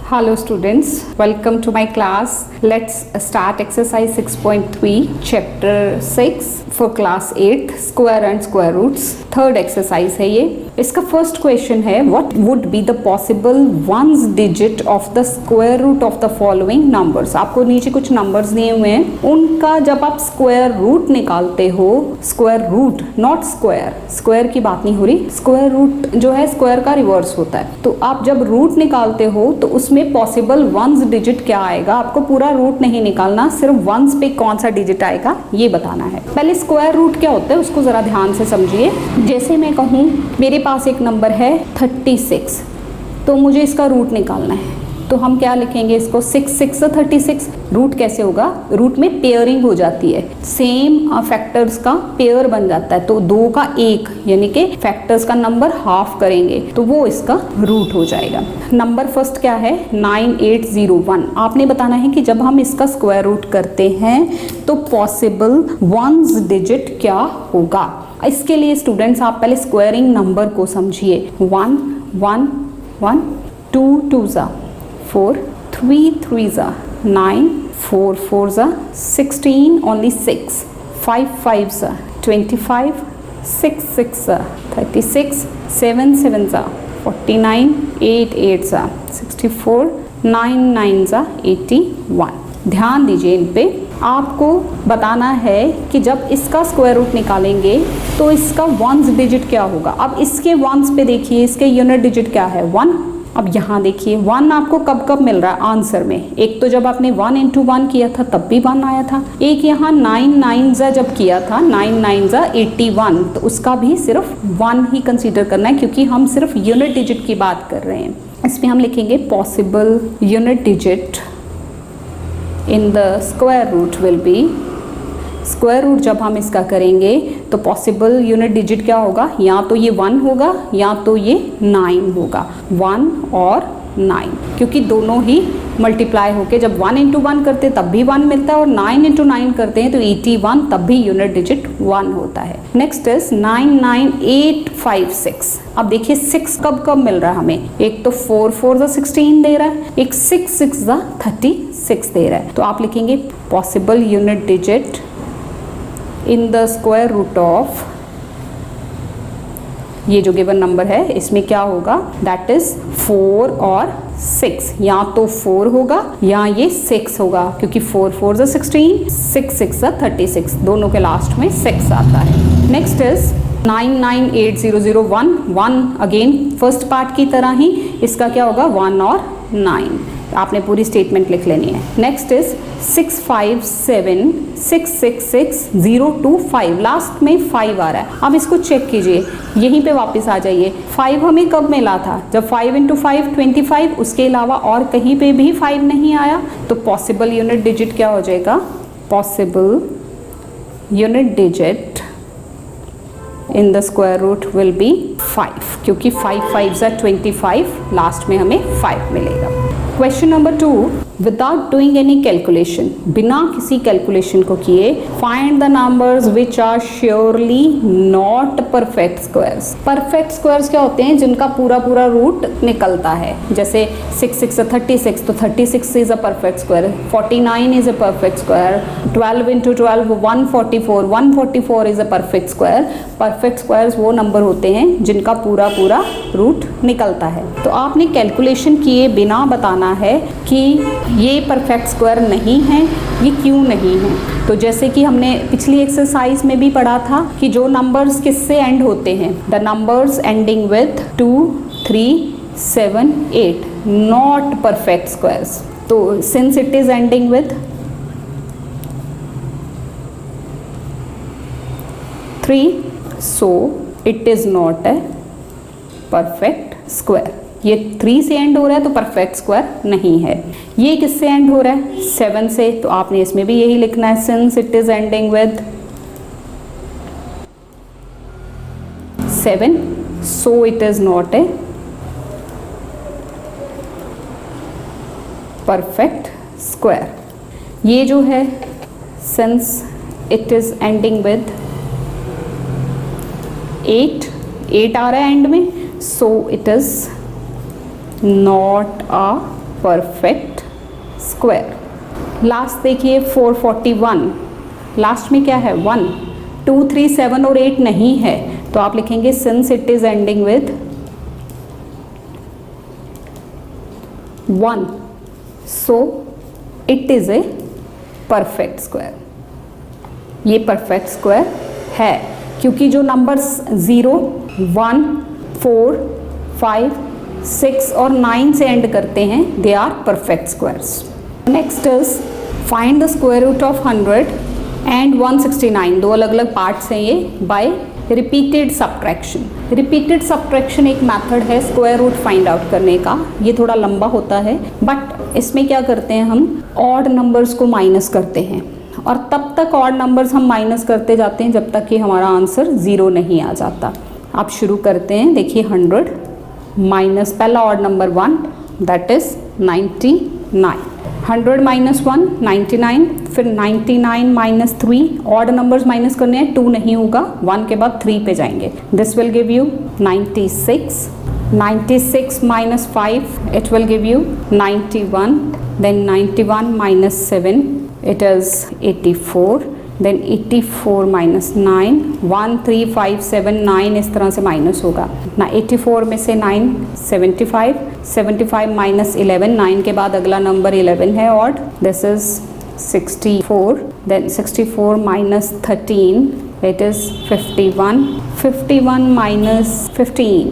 Hello students, welcome to my class. Let's start exercise 6.3 chapter 6 for class 8 square and square roots. Third exercise है ये. इसका first question है what would be the possible ones digit of the square root of the following numbers. आपको नीचे कुछ numbers दिए हुए हैं, उनका जब आप स्क्वायर रूट निकालते हो, square root not square, square की बात नहीं हो रही, स्क्वायर रूट जो है स्क्वायर का रिवर्स होता है. तो आप जब रूट निकालते हो तो उसमें पॉसिबल वंस डिजिट क्या आएगा, आपको पूरा रूट नहीं निकालना, सिर्फ वंस पे कौन सा डिजिट आएगा ये बताना है. पहले स्क्वायर रूट क्या होता है उसको जरा ध्यान से समझिए. जैसे मैं कहूँ मेरे पास एक नंबर है 36, तो मुझे इसका रूट निकालना है, तो हम क्या लिखेंगे इसको 6 6 36. रूट कैसे होगा, रूट में पेयरिंग हो जाती है, सेम फैक्टर्स का पेयर बन जाता है, तो 2 का 1 यानी कि फैक्टर्स का नंबर हाफ करेंगे तो वो इसका रूट हो जाएगा. नंबर फर्स्ट क्या है 9801. आपने बताना है कि जब हम इसका स्क्वायर रूट करते हैं तो पॉसिबल वंस डिजिट क्या होगा. इसके लिए स्टूडेंट्स आप पहले स्क्वायरिंग नंबर को समझिए. 1 1 1, 2 2 ज़ा 4, 3 3 ज़ा 9, 4 4 ज़ा 16, only 6, 5 5 ज़ा 25, 6 6 ज़ा 36, 7 7 ज़ा 49, 8 8 ज़ा 64, 9 9 ज़ा 81. ध्यान दीजिए इन पे. आपको बताना है कि जब इसका स्क्वायर रूट निकालेंगे तो इसका वंस डिजिट क्या होगा. अब इसके वंस पे देखिए, इसके यूनिट डिजिट क्या है 1. अब यहाँ देखिए 1 आपको कब कब मिल रहा है आंसर में, एक तो जब आपने 1 into 1 किया था तब भी 1 आया था, एक यहाँ 9 9 ज़ा जब किया था 9 9 ज़ा 81, तो उसका भी सिर्फ 1 ही कंसीडर करना है क्योंकि हम सिर्फ यूनिट डिजिट की बात कर रहे हैं. इसमें हम लिखेंगे possible unit digit in the square root will be. Square root जब हम इसका करेंगे तो पॉसिबल यूनिट डिजिट क्या होगा, या तो ये 1 होगा या तो ये 9 होगा. 1 और 9, क्योंकि दोनों ही मल्टीप्लाई होके जब 1 into 1 करते हैं तब भी 1 मिलता है और 9 into 9 करते हैं तो 81, तब भी यूनिट डिजिट 1 होता है. Next is 99856. अब देखिए 6 कब कब मिल रहा है हमें, एक तो 4 4 ज़ा 16 दे रहा है, एक 6 6 ज़ा 36 दे रहा है. तो आप लिखेंगे possible unit digit in the square root of ये जो गिवन नंबर है इसमें क्या होगा, दैट इज 4 और 6. या तो 4 होगा या ये 6 होगा, क्योंकि 4 4 ज़ा 16, 6 6 ज़ा 36, दोनों के लास्ट में 6 आता है. Next is 998001. 1 again first part की तरह ही इसका क्या होगा 1 और 9. आपने पूरी स्टेटमेंट लिख लेनी है. Next is 6576666025. लास्ट में 5 आ रहा है. अब इसको चेक कीजिए, यहीं पे वापस आ जाइए. 5 हमें कब मिला था, जब 5 into 5 25, उसके अलावा और कहीं पे भी 5 नहीं आया, तो पॉसिबल यूनिट डिजिट क्या हो जाएगा, possible unit digit in the square root will be 5, क्योंकि 5 5 ज़ा 25, लास्ट में हमें 5 मिलेगा. Question number 2, without doing any calculation, बिना किसी कैलकुलेशन को किए, find the numbers which are surely not perfect squares. Perfect squares क्या होते हैं, जिनका पूरा पूरा रूट निकलता है. जैसे 6 6 36, तो 36 is a perfect square, 49 is a perfect square, 12 into 12 144, 144 is a perfect square. Perfect squares वो नंबर होते हैं जिनका पूरा पूरा रूट निकलता है. तो आपने कैलकुलेशन किए बिना बताना है कि ये परफेक्ट स्क्वायर नहीं है, ये क्यों नहीं है. तो जैसे कि हमने पिछली एक्सरसाइज में भी पढ़ा था कि जो नंबर्स किससे एंड होते हैं, the numbers ending with 2 3 7 8 not perfect squares. तो since it is ending with 3, so it is not a perfect square. ये 3 से एंड हो रहा है तो परफेक्ट स्क्वायर नहीं है. ये किससे एंड हो रहा है, 7 से, तो आपने इसमें भी यही लिखना है, since it is ending with 7, so it is not a perfect square. ये जो है since it is ending with 8 आ रहा है एंड में, so it is not a perfect square. Last देखिए 441, लास्ट में क्या है 1, 2, 3, 7 और 8 नहीं है, तो आप लिखेंगे since it is ending with 1, so it is a perfect square. ये परफेक्ट स्क्वायर है क्योंकि जो नंबर्स 0, 1, 4, 5, 6 और 9 से एंड करते हैं they are perfect squares. Next is find the square root of 100 and 169। दो अलग अलग पार्ट्स हैं ये by repeated subtraction. Repeated subtraction एक मेथड है स्क्वायर रूट फाइंड आउट करने का। ये थोड़ा लंबा होता है बट इसमें क्या करते हैं हम ऑड नंबर्स को माइनस करते हैं और तब तक ऑड नंबर्स हम माइनस करते जाते हैं जब तक कि हमारा आंसर 0 नहीं आ जाता। आप शुरू करते हैं, देखिए 100 माइनस पहला odd number 1 that is 99, 100 minus 1 99, फिर 99 माइनस 3, ऑड नंबर्स माइनस करने हैं, 2 नहीं होगा, 1 के बाद 3 पे जाएंगे, this will give you 96, 96 minus 5 it will give you 91, then 91 minus 7 it is 84, then 84 minus 9, 1, 3, 5, 7, 9 इस तरह से माइनस होगा ना। 84 में से 9 75, 75 माइनस 11, 9 के बाद अगला नंबर 11 है odd, this is 64, then 64 minus 13 it is 51, 51 minus 15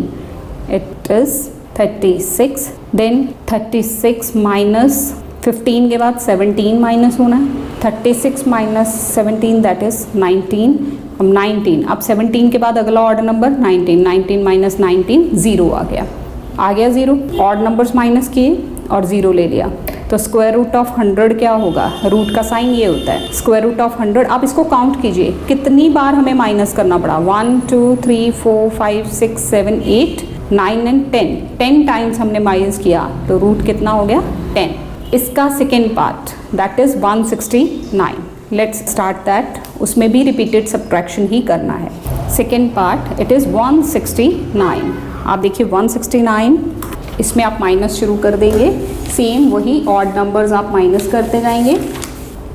it is 36, then 36 minus 15 के बाद 17 माइनस होना है, 36 माइनस 17 दैट इज 19, अब 19, अब 17 के बाद अगला ऑर्डर नंबर 19, 19 माइनस 19 0 आ गया 0, ऑड नंबर्स माइनस किए और 0 ले लिया, तो स्क्वायर रूट ऑफ 100 क्या होगा, रूट का साइन ये होता है स्क्वायर रूट ऑफ 100। आप इसको काउंट कीजिए कितनी बार हमें माइनस करना पड़ा, 1, 2, 3, 4, 5, 6, 7, 8, 9 एंड 10 टाइम्स हमने माइनस किया, तो रूट कितना हो गया 10। इसका second part that is 169, let's start that, उसमें भी रिपीटेड सब्ट्रैक्शन ही करना है। सेकेंड पार्ट इट इज़ 169, आप देखिए 169, इसमें आप माइनस शुरू कर देंगे, सेम वही ऑड नंबर्स आप माइनस करते जाएंगे,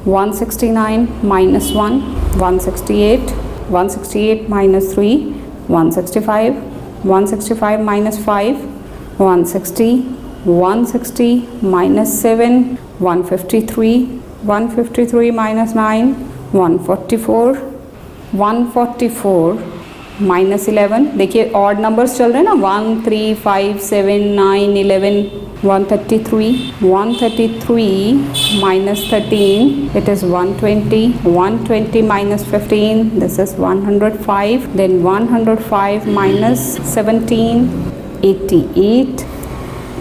169 minus 1, 168, 168 minus 3, 165, 165 minus 5, 160, 160 minus 7, 153, 153 minus 9, 144, 144 minus 11, देखिए ऑड नंबर्स चल रहे हैं ना, 1, 3, 5, 7, 9, 11, 133, 133 minus 13 it is 120, 120 minus 15 this is 105, then 105 minus 17 88,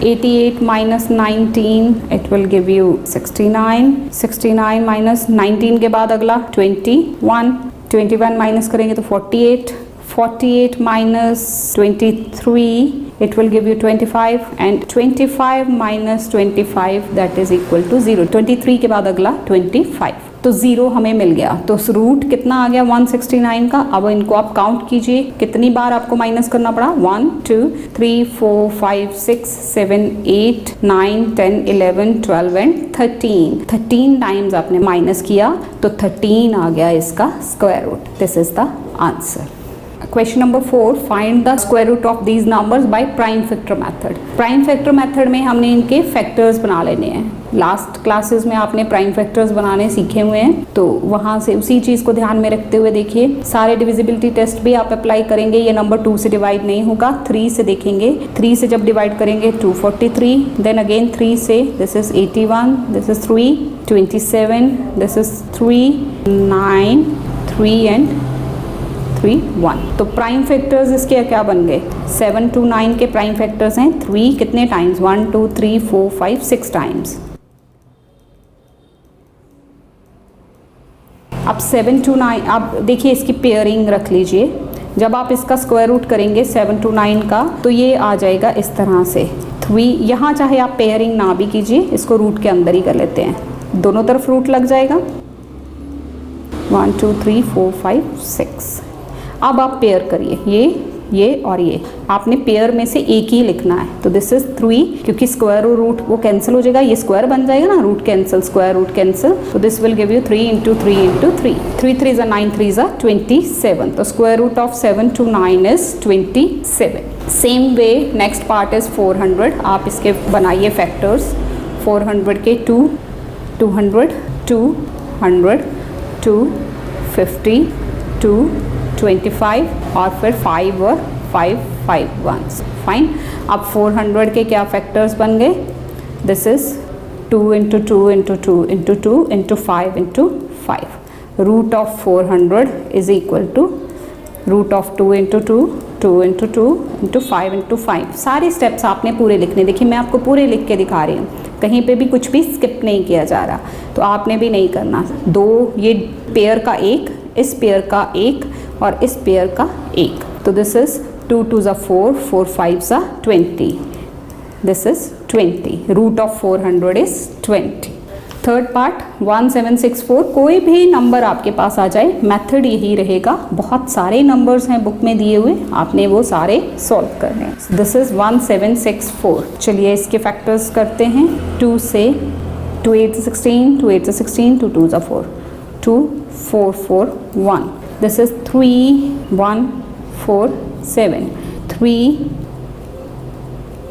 88 minus 19 it will give you 69, 69 minus 19 के बाद अगला 21, 21 माइनस करेंगे तो 48, 48 minus 23 it will give you 25 and 25 minus 25 that is equal to 0, 23 के बाद अगला 25, तो 0 हमें मिल गया। तो रूट कितना आ गया 169 का। अब इनको आप काउंट कीजिए कितनी बार आपको माइनस करना पड़ा, 1, 2, 3, 4, 5, 6, 7, 8, 9, 10, 11, 12 एंड 13 टाइम्स आपने माइनस किया तो 13 आ गया इसका square root. This is the answer. Question number 4, find the square root of these numbers by prime factor method. Prime factor method में हमने इनके फैक्टर्स बना लेने हैं। लास्ट क्लासेस में आपने प्राइम फैक्टर्स बनाने सीखे हुए हैं, तो वहाँ से उसी चीज़ को ध्यान में रखते हुए देखिए सारे डिविजिबिलिटी टेस्ट भी आप अप्लाई करेंगे। ये नंबर 2 से डिवाइड नहीं होगा, 3 से देखेंगे। 3 से जब डिवाइड करेंगे 243, देन अगेन 3 से, this is 81, this is 3, 27, this is 3, 9, 3 and 3, 1। तो प्राइम फैक्टर्स इसके क्या बन गए, 7 to 9 के प्राइम फैक्टर्स हैं। 3 कितने टाइम्स, 1, 2, 3, 4, 5, 6 टाइम्स। अब 7 to 9, अब देखिए इसकी पेयरिंग रख लीजिए। जब आप इसका स्क्वायर रूट करेंगे 7 to 9 का, तो ये आ जाएगा इस तरह से 3। यहाँ चाहे आप पेयरिंग ना भी कीजिए, इसको रूट के अंदर ही कर लेते हैं, दोनों तरफ रूट लग जाएगा। 1, 2, 3, 4, 5, 6। अब आप पेयर करिए, ये और ये आपने पेयर में से एक ही लिखना है। तो दिस इज 3, क्योंकि स्क्वायर रूट वो कैंसिल हो जाएगा, ये स्क्वायर बन जाएगा ना, root cancel, square root cancel. तो this will give you 3 into 3 into 3, 3 3 ज़ा 9, 3 ज़ा 27। तो square root of 7 to 9 is 27। Same way next part is 400। आप इसके बनाइए फैक्टर्स। 400 के 2, 200, 200, 250, 225 और फिर 5 और 5 5 1s। फाइन। अब 400 के क्या फैक्टर्स बन गए? This is 2 into 2 into 2 into 2 into 5 into 5। Root of 400 is equal to root of 2 into 2, 2 into 2 into 5 into 5। सारे स्टेप्स आपने पूरे लिखने। देखिए मैं आपको पूरे लिख के दिखा रही हूँ, कहीं पे भी कुछ भी स्किप नहीं किया जा रहा, तो आपने भी नहीं करना। 2 ये पेयर का एक, इस पेयर का एक और इस पेयर का एक। तो दिस इज 2 2 ज़ा 4, 4 5 ज़ा 20। This is 20। Root of 400 is 20। Third part 1764। कोई भी नंबर आपके पास आ जाए, मेथड यही रहेगा। बहुत सारे नंबर्स हैं बुक में दिए हुए, आपने वो सारे सॉल्व करने हैं। This is 1764। चलिए इसके फैक्टर्स करते हैं। 2 से 2 8 16, 2 8 16, 2 2 4, 2 4 4 1। दिस इज 3 1 4 7, 3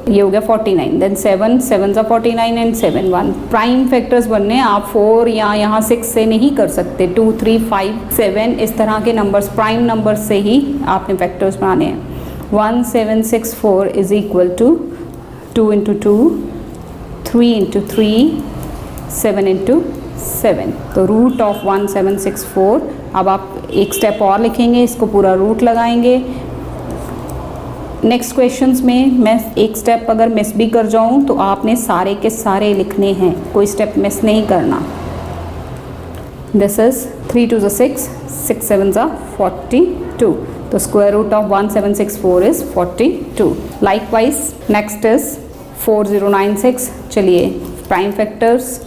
ये हो गया 49। देन 7 7 ज़ा 49 एंड 7 1। प्राइम फैक्टर्स बनने, आप 4 या यहाँ 6 से नहीं कर सकते। 2 3 5 7 इस तरह के नंबर्स, प्राइम नंबर से ही आपने फैक्टर्स बनाने हैं। 1764 is equal to 2 into 2, 3 into 3, 7 into 7। तो रूट ऑफ 1764। अब आप एक स्टेप और लिखेंगे, इसको पूरा रूट लगाएंगे। नेक्स्ट क्वेश्चंस में मैं एक स्टेप अगर मिस भी कर जाऊं तो आपने सारे के सारे लिखने हैं, कोई स्टेप मिस नहीं करना। दिस इज 3 2 ज़ा 6, 6 7 ज़ा 42। तो square root of 1764 is 42। Likewise next is 4096। चलिए प्राइम फैक्टर्स।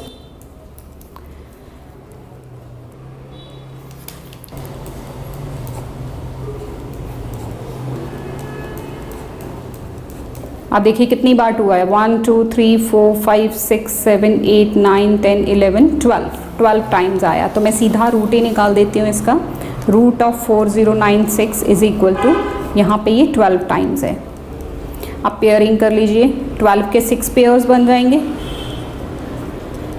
अब देखिए कितनी बार 2 है। 1 2 3 4 5 6 7 8 9 10 11 12 टाइम्स आया। तो मैं सीधा रूट ही निकाल देती हूँ इसका। Root of 4096 is equal to, यहाँ पे ये 12 टाइम्स है। अब पेयरिंग कर लीजिए। 12 के 6 पेयर्स बन जाएंगे।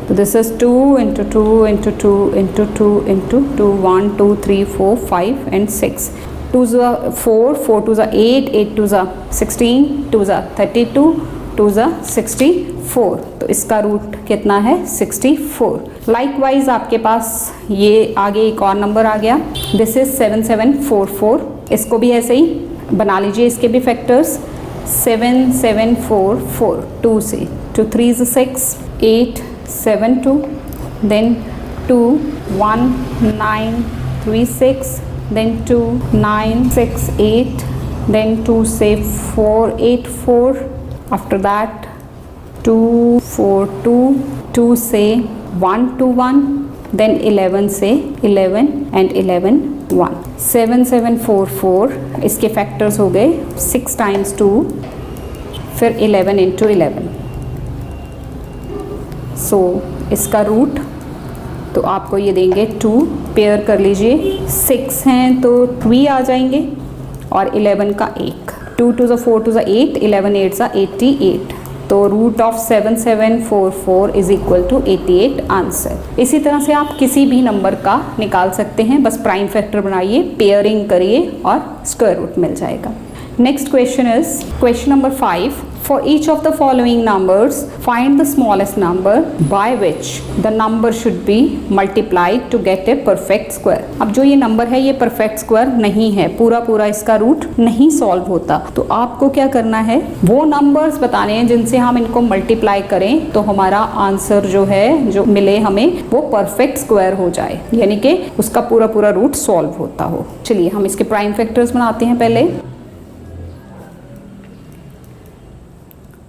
तो this is 2 into 2 into 2 into 2 into 2, 1 2 3 4 5 and 6। 2 ज़ा 4, 4 2 ज़ा 8, 8 2 ज़ा 16, 2 ज़ा 32, 2 ज़ा 64। तो इसका रूट कितना है? 64। लाइकवाइज आपके पास ये आगे एक और नंबर आ गया। This is 7744। इसको भी ऐसे ही बना लीजिए, इसके भी फैक्टर्स। 7744, 2 से 2 3 ज़ा 6, 8 7 2, then 2 1 9 3 6, then 2 9 6 8, then 2 say 4 8 4, after that 2 4 2, 2 say 1 2 1, then 11 say 11 and 11 1। 7744 इसके फैक्टर्स हो गए 6 times 2, फिर 11 into 11। सो इसका रूट तो आपको ये देंगे 2। पेयर कर लीजिए, 6 हैं तो 3 आ जाएंगे और 11 का 1। 2 2 ज़ा 4 2 ज़ा 8, 11 8 ज़ा 88। तो root of 7744 is equal to 88 answer. इसी तरह से आप किसी भी नंबर का निकाल सकते हैं, बस प्राइम फैक्टर बनाइए, पेयरिंग करिए और स्क्वायर रूट मिल जाएगा। Next question is question number 5। For each of the following numbers, find the smallest number by which the number should be multiplied to get a perfect square। अब जो ये number है ये perfect square नहीं है, पूरा पूरा इसका रूट नहीं सॉल्व होता। तो आपको क्या करना है, वो नंबर्स बताने हैं जिनसे हम इनको मल्टीप्लाई करें तो हमारा आंसर जो है, जो मिले हमें, वो परफेक्ट स्क्वायर हो जाए, यानी कि उसका पूरा पूरा रूट सॉल्व होता हो। चलिए हम इसके प्राइम फैक्टर्स बनाते हैं पहले।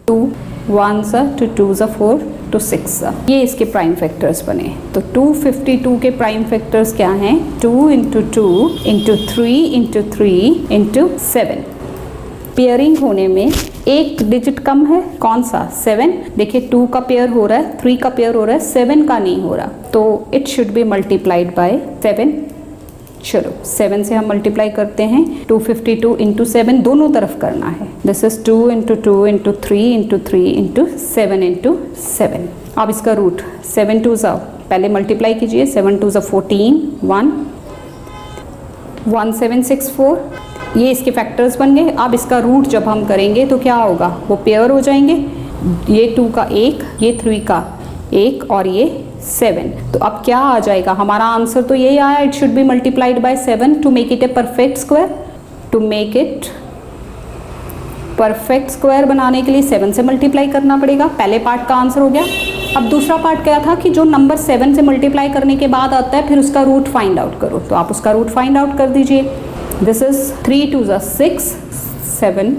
2 1 ज़ा 2 2 ज़ा 4, तो 6। ये इसके प्राइम फैक्टर्स बने। तो 252 के प्राइम फैक्टर्स क्या हैं? 2 into 2 into 3 into 3 into 7। Pairing होने में एक डिजिट कम है, कौन सा? 7। देखिए 2 का पेयर हो रहा है, 3 का पेयर हो रहा है, 7 का नहीं हो रहा, तो it should be multiplied by 7। चलो 7 से हम मल्टीप्लाई करते हैं। 252 इंटू 7 दोनों तरफ करना है। This is 2 into 2 into 3 into 3 into 7 into 7। अब इसका रूट 7 2 ज़ा, पहले मल्टीप्लाई कीजिए। 7 2 ज़ा 14, 1 1764। ये इसके फैक्टर्स बन गए। अब इसका रूट जब हम करेंगे तो क्या होगा? वो पेयर हो जाएंगे। ये 2 का 1, ये 3 का 1 और ये 7। तो अब क्या आ जाएगा? हमारा आंसर तो यही आया, it should be multiplied by 7 to make it a perfect square. To make it perfect square बनाने के लिए 7 से मल्टीप्लाई करना पड़ेगा। पहले पार्ट का आंसर हो गया। अब दूसरा पार्ट क्या था कि जो नंबर 7 से मल्टीप्लाई करने के बाद आता है फिर उसका रूट फाइंड आउट करो। तो आप उसका रूट फाइंड आउट कर दीजिए। दिस इज 3 2 ज़ा 6, 7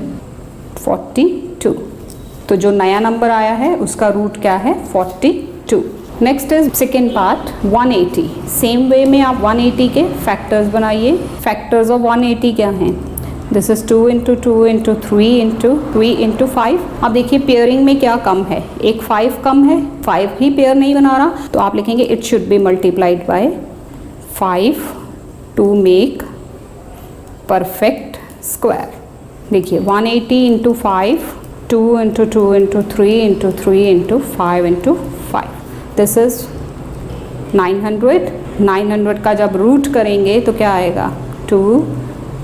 42। तो जो नया नंबर आया है उसका रूट क्या है? 42। Next is second part 180। Same way में आप 180 के फैक्टर्स बनाइए। फैक्टर्स ऑफ 180 क्या हैं? This is 2 into 2 into 3 into 3 into 5। अब देखिए पेयरिंग में क्या कम है? एक 5 कम है, 5 ही पेयर नहीं बना रहा, तो आप लिखेंगे it should be multiplied by 5 to make perfect square. देखिए 180 into 5, 2 into 2 into 3 into 3 into 5 into 5। This is 900। 900 का जब रूट करेंगे तो क्या आएगा? 2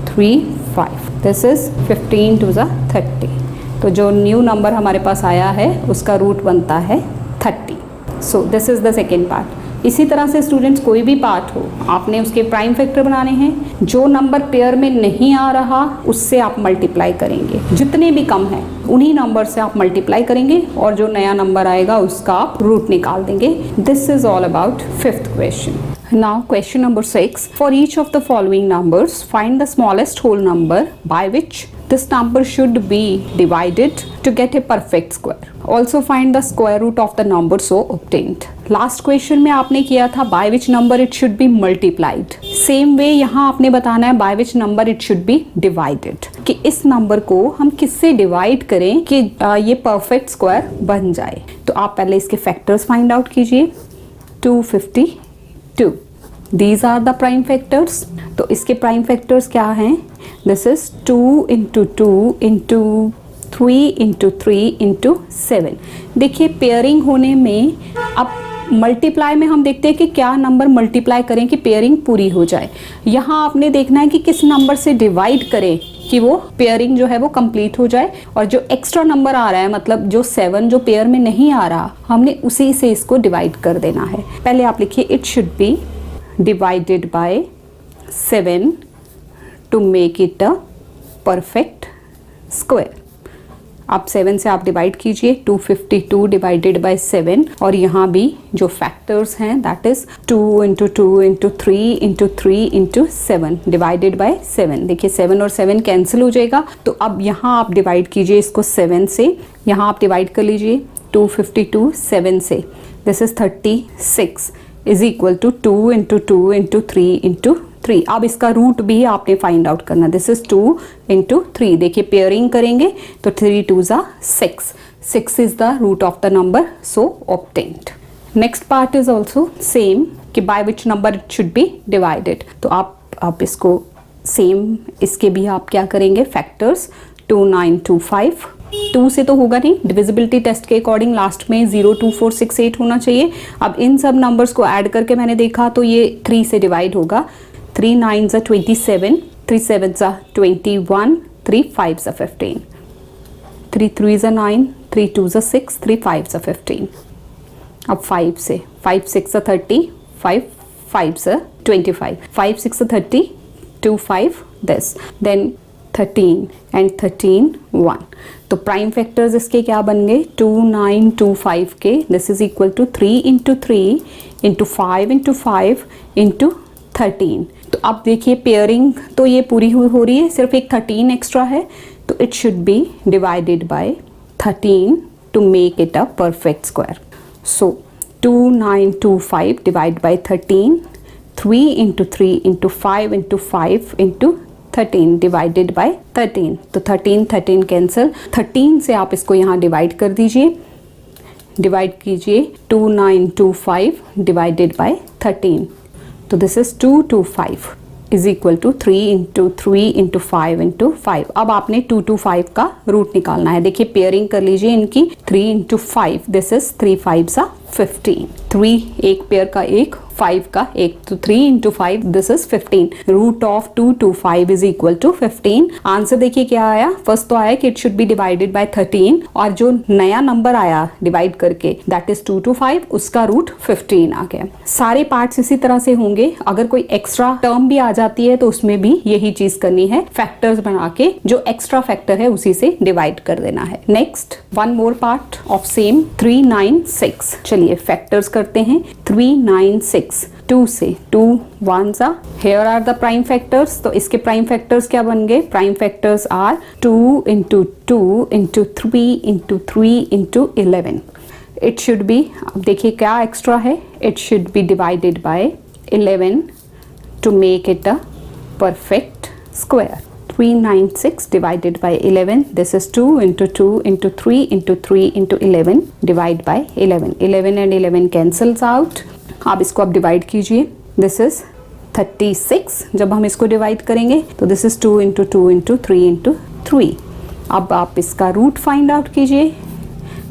3 5। दिस इज 15 2 ज़ा 30। तो जो न्यू नंबर हमारे पास आया है उसका रूट बनता है 30। So this is the second part. इसी तरह से स्टूडेंट्स कोई भी पार्ट हो, आपने उसके प्राइम फैक्टर बनाने हैं। जो नंबर पेयर में नहीं आ रहा उससे आप मल्टीप्लाई करेंगे। जितने भी कम हैं उन्हीं नंबर से आप मल्टीप्लाई करेंगे और जो नया नंबर आएगा उसका आप रूट निकाल देंगे। This is all about 5th question. Now question number 6. For each of the following numbers, find the smallest whole number by which this number should be divided to get a perfect square. Also find the square root of the number so obtained. Last question में आपने किया था by which number it should be multiplied. Same way यहाँ आपने बताना है by which number it should be divided. कि इस नंबर को हम किससे डिवाइड करें कि ये परफेक्ट स्क्वायर बन जाए। तो आप पहले इसके फैक्टर्स फाइंड आउट कीजिए। 252, these are the prime factors। तो इसके प्राइम फैक्टर्स क्या हैं? This is 2 into 2 into 3 into 3 into 7। देखिए पेयरिंग होने में अब मल्टीप्लाई में हम देखते हैं कि क्या नंबर मल्टीप्लाई करें कि पेयरिंग पूरी हो जाए। यहाँ आपने देखना है कि किस नंबर से डिवाइड करें कि वो पेयरिंग जो है वो कंप्लीट हो जाए। और जो एक्स्ट्रा नंबर आ रहा है, मतलब जो 7 जो पेयर में नहीं आ रहा, हमने उसी से इसको डिवाइड कर देना है। पहले आप लिखिए it should B divided by 7 to make it a perfect square। अब 7 से आप डिवाइड कीजिए। 252 डिवाइडेड बाय 7। और यहाँ भी जो फैक्टर्स हैं that is 2 into 2 into 3 into 3 into 7 divided by 7। देखिए 7 और 7 कैंसिल हो जाएगा। तो अब यहाँ आप डिवाइड कीजिए इसको 7 से। यहाँ आप डिवाइड कर लीजिए 252 7 से। This is 36 is equal to 2 into 2 into 3 into 3। अब इसका रूट भी आपने फाइंड आउट करना। This is 2 into 3। देखिए पेयरिंग करेंगे तो 3 2 ज़ा 6। 6 is the root of the number so obtained. Next part is also same कि by which number it should be divided. तो आप इसको सेम इसके भी आप क्या करेंगे फैक्टर्स 2925। 2 से तो होगा नहीं, डिविजिबिलिटी टेस्ट के अकॉर्डिंग लास्ट में 02468 होना चाहिए। अब इन सब नंबर्स को ऐड करके मैंने देखा तो ये 3 से डिवाइड होगा। 3 9 ज़ा 27, 3 7 ज़ा 21, 3 5 ज़ा 15, 3 3 ज़ा 9, 3 2 ज़ा 6, 3 5 ज़ा 15। अब 5 से 5 6 ज़ा 30, 5 5 ज़ा 25, 5 6 ज़ा 30, 2 5 this, then 13 and 13 1। तो प्राइम फैक्टर्स इसके क्या बन गए 2 9 2 5 के। This is equal to 3 into 3 into 5 into 5 into 13। तो अब देखिए पेयरिंग तो ये पूरी हो रही है, सिर्फ एक 13 एक्स्ट्रा है। तो it should be divided by 13 to make it a perfect square. So 2925 divide by 13, 3 into 3 into 5 into 5 into 13 divided by 13. तो 13 कैंसिल, 13 से आप इसको यहाँ डिवाइड कर दीजिए, डिवाइड कीजिए 2925 डिवाइडेड बाय 13. तो this is 225 is equal to 3 into 3 into 5 into 5. अब आपने 225 का रूट निकालना है. देखिए पेयरिंग कर लीजिए इनकी, 3 इंटू 5 दिस इज 3 5 15. 3 एक पेयर का एक, 5 का एक, तो 3 into 5 this is 15. Root of 225 is equal to 15. Answer देखिए क्या आया. फर्स्ट तो आया कि it should be divided by 13 और जो नया नंबर आया डिवाइड करके दैट इज 225, उसका रूट 15 आ गया. सारे पार्ट्स इसी तरह से होंगे. अगर कोई एक्स्ट्रा टर्म भी आ जाती है तो उसमें भी यही चीज करनी है, फैक्टर्स बना के जो एक्स्ट्रा फैक्टर है उसी से डिवाइड कर देना है. Next one more part of same 396. चलिए फैक्टर्स करते हैं. 396 2 से 2 1s are here are the prime factors. तो इसके प्राइम फैक्टर्स क्या बन गए. Prime factors are 2 into 2 into 3 into 3 into 11. It should be, अब देखिए क्या एक्स्ट्रा है, it should be divided by 11 to make it a perfect square. 396 divided by 11, this is 2 into 2 into 3 into 3 into 11 divide by 11. 11 and 11 cancels out. आप इसको अब divide कीजिए. This is 36. जब हम इसको डिवाइड करेंगे तो this is 2 into 2 into 3 into 3. अब आप इसका रूट फाइंड आउट कीजिए.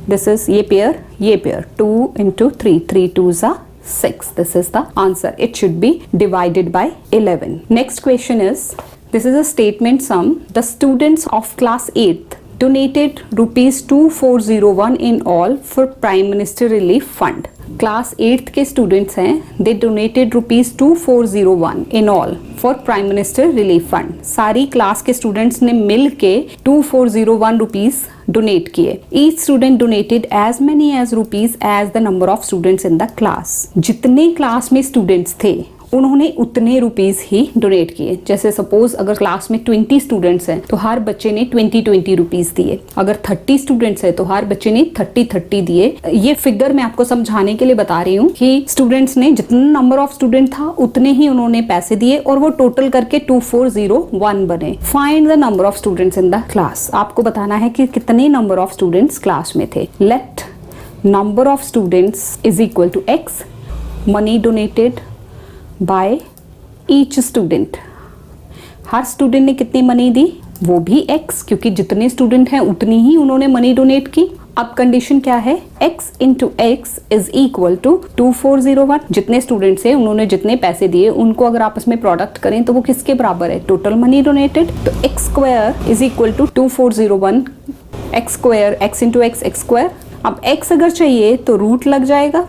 दिस इज ये pair 2 into 3, 3 2s are 6. This is the answer. It should be divided by 11. Next question is, this is a statement sum. The students of class 8th donated rupees 2401 in all for Prime Minister Relief Fund. Class 8th के students हैं, they donated rupees 2401 in all for prime minister relief fund. सारी class के students ने मिल के 2401 rupees donate किए. Each student donated as many as rupees as the number of students in the class. जितने class में students थे उन्होंने उतने रुपीज ही डोनेट किए. जैसे सपोज अगर क्लास में 20 स्टूडेंट्स हैं तो हर बच्चे ने 20 रुपीज दिए. अगर 30 स्टूडेंट्स हैं तो हर बच्चे ने 30 दिए. ये फिगर मैं आपको समझाने के लिए बता रही हूँ कि स्टूडेंट्स ने जितना नंबर ऑफ स्टूडेंट था उतने ही उन्होंने पैसे दिए और वो टोटल करके 2401 बने. Find the number of students in the class. आपको बताना है कि कितने नंबर ऑफ स्टूडेंट्स क्लास में थे. Let number of students is equal to X, money donated by each student. हर स्टूडेंट ने कितनी मनी दी, वो भी x, क्योंकि जितने स्टूडेंट हैं उतनी ही उन्होंने मनी डोनेट की. अब कंडीशन क्या है, x into x is equal to 2401. जितने स्टूडेंट्स हैं उन्होंने जितने पैसे दिए उनको अगर आपस में प्रोडक्ट करें तो वो किसके बराबर है, टोटल मनी डोनेटेड. तो x square is equal to 2401 x square, x into X X square. अब x अगर चाहिए तो रूट लग जाएगा.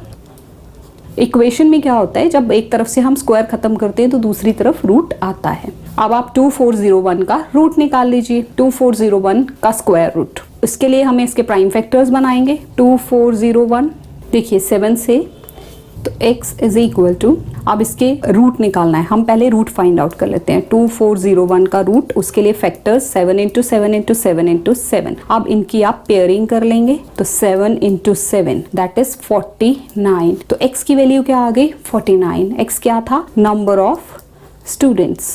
इक्वेशन में क्या होता है, जब एक तरफ से हम स्क्वायर खत्म करते हैं तो दूसरी तरफ रूट आता है. अब आप 2401 का रूट निकाल लीजिए. 2401 का स्क्वायर रूट, इसके लिए हमें इसके प्राइम फैक्टर्स बनाएंगे. 2401 देखिए 7 से, तो x इज इक्वल टू, अब इसके रूट निकालना है. हम पहले रूट फाइंड आउट कर लेते हैं. 2401 का रूट, उसके लिए फैक्टर्स 7 इंटू 7 इंटू 7 इंटू 7. अब इनकी आप पेयरिंग कर लेंगे तो 7 इंटू 7 दैट इज 49. तो x की वैल्यू क्या आ गई, 49. x क्या था, number of students.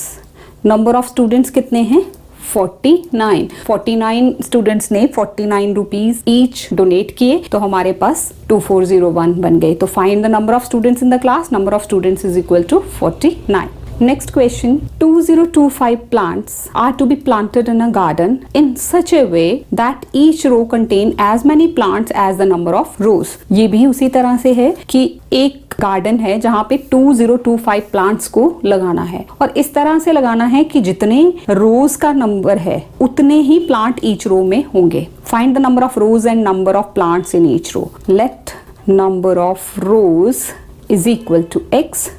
Number of students कितने हैं, 49. 49 स्टूडेंट्स ने 49 रुपीज ईच डोनेट किए तो हमारे पास 2401 बन गए. तो find the number of students in the class. Number of students is equal to 49. Next question, 2025 plants are to be planted in a garden in such a way that each row contain as many plants as the number of rows. ये भी उसी तरह से है कि एक garden है जहाँ पे 2025 प्लांट्स को लगाना है और इस तरह से लगाना है कि जितने रोज का नंबर है उतने ही प्लांट ईच रो में होंगे. Find the number of rows and number of plants in each row. Let number of rows is equal to x.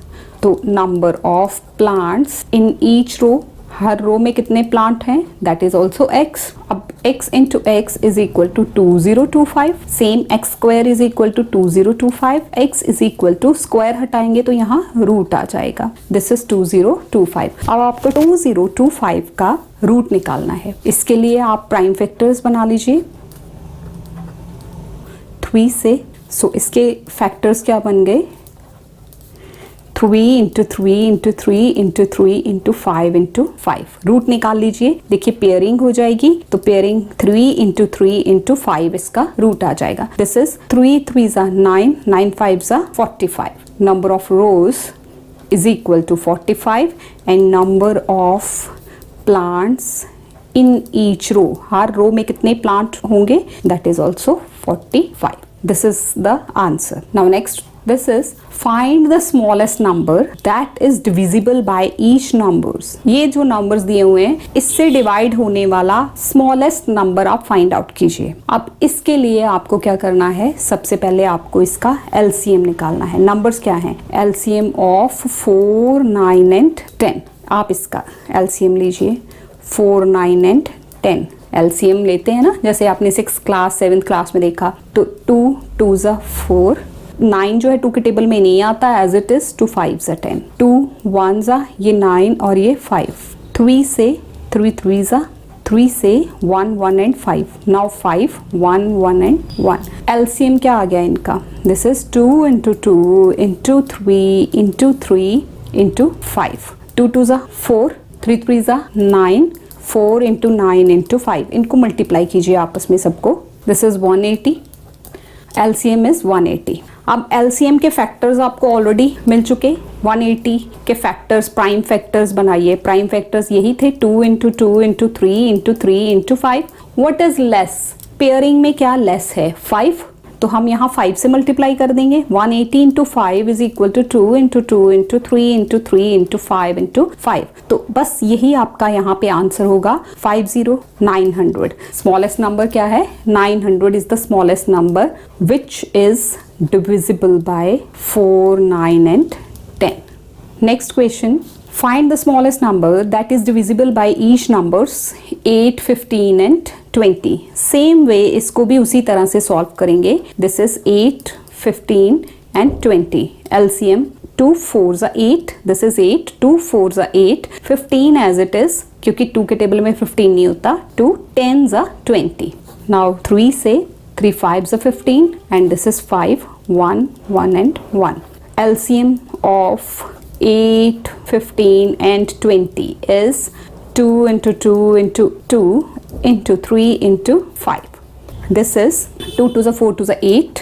तो number of plants in each row, हर रो में कितने plant हैं, that is also x. अब x into x is equal to 2025. सेम x square is equal to 2025. x is equal to square हटाएंगे तो यहाँ रूट आ जाएगा. This is 2025. अब आपको 2025 का रूट निकालना है. इसके लिए आप प्राइम फैक्टर्स बना लीजिए. 3 से सो इसके फैक्टर्स क्या बन गए, 3 into 3 into 3 into 3 into 5 into 5। Root निकाल लीजिए, देखिए पेयरिंग हो जाएगी, तो पेयरिंग 3 इंटू 3 इंटू 5 इसका रूट आ जाएगा। दिस इज 3 3 ज़ा 9, 9 5 ज़ा 45। Number of rows is equal to 45 and number of plants in each row, हर रो में कितने प्लांट होंगे, that is also 45। This is the answer. Now next, this is find the smallest number that is divisible by each numbers। ये जो numbers दिए हुए हैं इससे डिवाइड होने वाला smallest number आप फाइंड आउट कीजिए। अब इसके लिए आपको क्या करना है, सबसे पहले आपको इसका LCM निकालना है। नंबर्स क्या हैं, LCM ऑफ 4, 9 एंड 10। आप इसका LCM लीजिए, 4, 9 एंड 10। LCM लेते हैं ना, जैसे आपने 6th क्लास 7th क्लास में देखा, तो 2 2 ज़ा 4, 9 जो है 2 के टेबल में नहीं आता एज इट इज, 2 5 ज़ा 10, 2 1 ज़ा ये 9 और ये 5, 3 से 3 3 ज़ा 3 से 1 1 एंड 5, नाउ 5 1 1 एंड 1। LCM क्या आ गया इनका, this is 2 into 2 into 3 into 3 into 5, 2 2 ज़ा 4, 3 3 ज़ा 9, 4 इंटू 9 इंटू 5। इनको मल्टीप्लाई कीजिए आपस में सबको, दिस इज 180, LCM इज 180। अब LCM के फैक्टर्स आपको ऑलरेडी मिल चुके, 180 के फैक्टर्स प्राइम फैक्टर्स बनाइए। प्राइम फैक्टर्स यही थे, 2 into 2 into 3 into 3 into 5। What is less, pairing में क्या लेस है, 5, तो हम यहाँ 5 से मल्टीप्लाई कर देंगे। 180 into 5 is equal to 2 into 2 into 3 into 3 into 5 into 5। तो बस यही आपका यहाँ पे आंसर होगा, 50 900। स्मॉलेस्ट नंबर क्या है, 900 is the smallest number which is divisible by 4, 9 and 10. Next question, find the smallest number that is divisible by each numbers 8, 15 and 20. Same way इसको भी उसी तरह से solve करेंगे। This is 8, 15 and 20. LCM 2 4 ज़ा 8, this is 8, 2 4 ज़ा 8, 15 as it is, क्योंकि 2 के टेबल में 15 नहीं होता, 2 10 ज़ा 20। Now 3 से 3 5 ज़ा 15 and this is 5 1 1 and 1। LCM of 8, 15 and 20 is 2 into 2 into 2 into 3 into 5। This is 2 2 ज़ा 4 2 ज़ा 8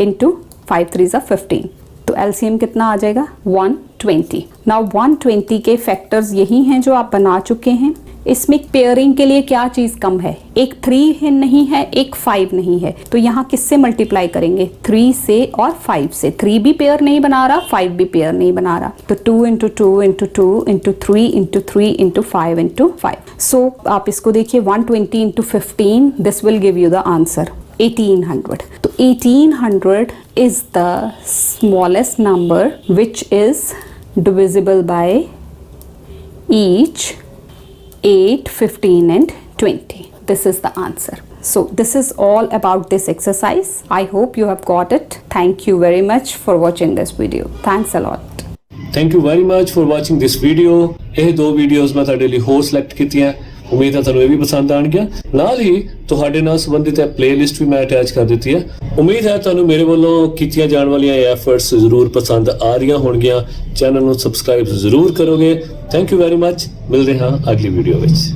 into 5 3 ज़ा 15। तो LCM कितना आ जाएगा, 120। नाउ 120 के फैक्टर्स यही हैं जो आप बना चुके हैं। इसमें पेयरिंग के लिए क्या चीज़ कम है, एक 3 नहीं है, एक 5 नहीं है, तो यहाँ किससे मल्टीप्लाई करेंगे, 3 से और 5 से। 3 भी पेयर नहीं बना रहा, 5 भी पेयर नहीं बना रहा, तो 2 into 2 into 2 into 3 into 3 into 5 into 5। सो आप इसको देखिए, 120 into 15, this will give you the answer 1800। तो 1800 is the smallest number which is divisible by each 8, 15 and 20. This is the answer. So this is all about this exercise. I hope you have got it. Thank you very much for watching this video. Thanks a lot. Thank you very much for watching this video. ਇਹ ਦੋ videos ਮੈਂ ਤੁਹਾਡੇ ਲਈ ਹੋਰ select ਕੀਤੀਆਂ, ਉਮੀਦ ਹੈ ਤੁਹਾਨੂੰ ਇਹ ਵੀ ਪਸੰਦ ਆਣਗੀਆਂ। ਨਾਲ ਹੀ ਤੁਹਾਡੇ ਨਾਲ ਸੰਬੰਧਿਤ ਇਹ ਪਲੇਲਿਸਟ ਵੀ ਮੈਂ ਅਟੈਚ ਕਰ ਦਿੱਤੀ ਹੈ। ਉਮੀਦ ਹੈ ਤੁਹਾਨੂੰ ਮੇਰੇ ਵੱਲੋਂ ਕੀਤੀਆਂ ਜਾਣ ਵਾਲੀਆਂ ਐਫਰਟਸ ਜ਼ਰੂਰ ਪਸੰਦ ਆ ਰਹੀਆਂ ਹੋਣਗੀਆਂ। ਚੈਨਲ ਨੂੰ ਸਬਸਕ੍ਰਾਈਬ ਜ਼ਰੂਰ ਕਰੋਗੇ। Thank you very much. ਮਿਲਦੇ ਹਾਂ ਅਗਲੀ ਵੀਡੀਓ ਵਿੱਚ।